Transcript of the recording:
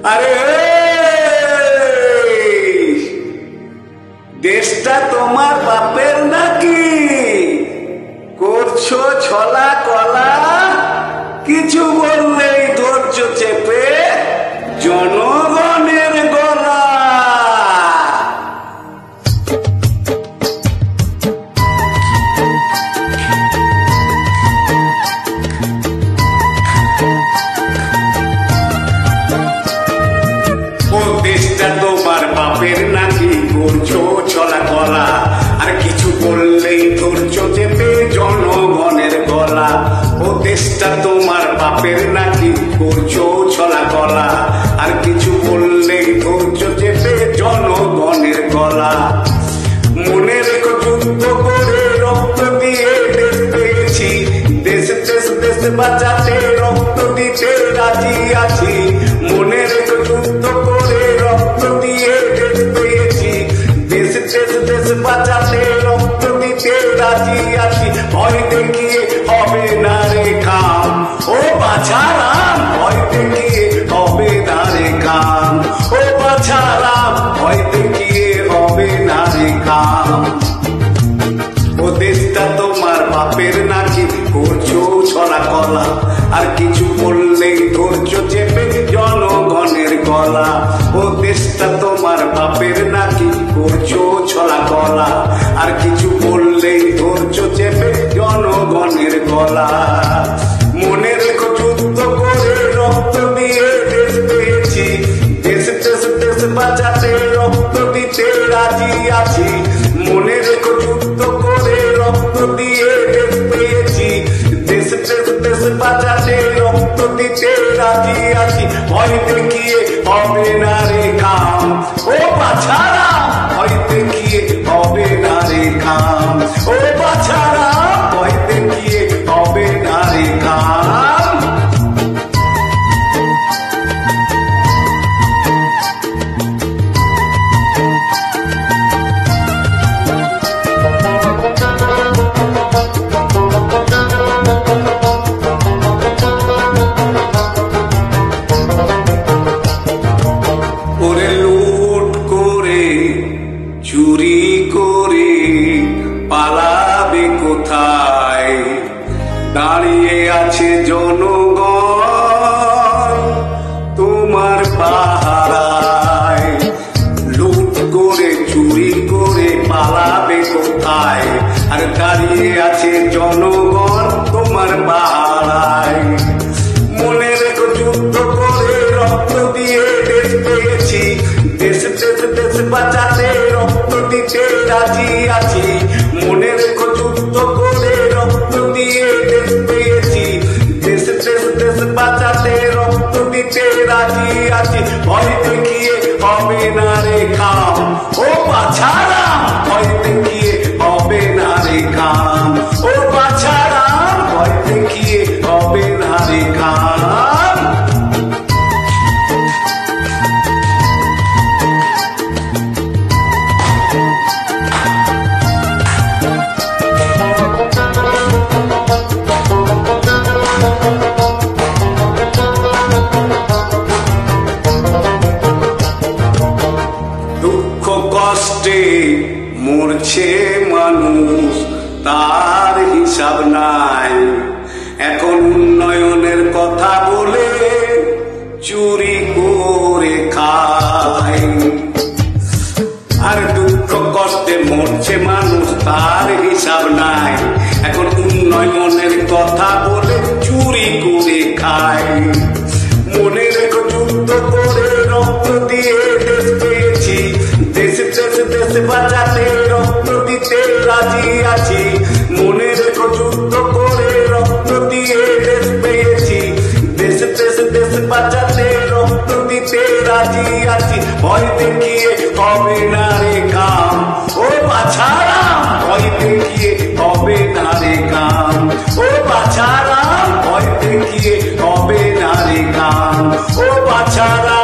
আরে দেশটা তোমার বাপের নাকি? করছো ছলা কলা, কিছু বললেই ধৈর্য চেপে জনগণের গলা। ও দেশটা তোমার বাপের নাকি? করছো ছলা কলা, আর কিছু বললেই ধৈর্য চেপে জনগণের গলা। ও দেশটা তোমার বাপের নাকি? করছো ছলা কলা, আর কিছু বললেই ধৈর্য চেপে জনগণের গলা। মনে রেখো যুদ্ধ করে রক্ত দিয়ে দেশ পেয়েছি, দেশ দেশ দেশ বাঁচাতে রক্ত দিতে রাজি আছি। মনে রেখো যুদ্ধ করে রক্ত দিয়ে দেশ পেয়েছি, দেশ দেশ দেশ বাঁচাতে রক্ত দিতে রাজি আছি। ভয় দেখিয়ে হবে না রে কাম, ও বাছারাম ভয় দেখিয়ে হবে না রে কাম, ও বাছারাম ভয় দেখিয়ে হবে না রে কাম। ও দেশটা তোমার বাপের নাকি? করছো ছলা কলা, আর কিছু বললেই ধৈর্য চেপে জনগণের গলা। ও দেশটা তোমার বাপের নাকি? করছো ছলা কলা, আর কিছু বললেই ধৈর্য চেপে জনগণের গলা। মনে রেখো যুদ্ধ করে রক্ত দিয়ে দেশ পেয়েছি, দেশ দেশ দেশ বাঁচাতে রক্ত দিতে রাজি আছি। মনে রেখো যুদ্ধ করে রক্ত দিয়ে দেশ পেয়েছি, দেশ দেশ দেশ বাঁচাতে রক্ত দিতে রাজি আছি। ভয় দেখিয়ে হবে না রে কাম, ও বাছারা ভয় দেখিয়ে হবে না রে কাম, ও বাছারা ভয় দেখিয়ে হবে না রে কাম। ওরে লুট করে চুরি করে পালাবে কোথায়? দাঁড়িয়ে আছে জনগণ তোমার পাহারায়। লুট করে চুরি করে পালাবে কোথায়? আর দাঁড়িয়ে আছে জনগণ তোমার পাহারায়। মনে রেখো যুদ্ধ করে রক্ত দিয়ে দেশ পেয়েছি, দেশ দেশ দেশ বাঁচাতে রক্ত দিতে রাজি আছি। মনে রেখো যুদ্ধ করে রক্ত দিয়ে দেশ পেয়েছি, দেশ দেশ দেশ বাঁচাতে রক্ত দিতে রাজি আছি। ভয় দেখিয়ে হবে না রে কাম, ও বাছারা ভয় দেখিয়ে হবে না রে কাম, ও বাছারা ভয় দেখিয়ে হবে না রে কাম। দুঃখ কষ্টে মরছে মানুষ, তার হিসাব নাই। এখন উন্নয়নের কথা বলে চুরি করে খায়। আর দুঃখ কষ্টে মরছে মানুষ, তার হিসাব নাই। এখন উন্নয়নের কথা বলে চুরি করে খায়। মনে রেখো যুদ্ধ করে রক্ত দিয়ে দেশ পেয়েছি, দেশ দেশ দেশ বাঁচাতে রক্ত দিতে রাজি আছি। মনে রেখো যুদ্ধ করে রক্ত দিয়ে দেশ পেয়েছি, দেশ দেশ দেশ বাঁচাতে রক্ত দিতে রাজি আছি। ভয় দেখিয়ে হবে না রে কাম, ও বাছারা ভয় দেখিয়ে হবে না রে কাম, ও বাছারা ভয় দেখিয়ে হবে না রে কাম, ও বাছারা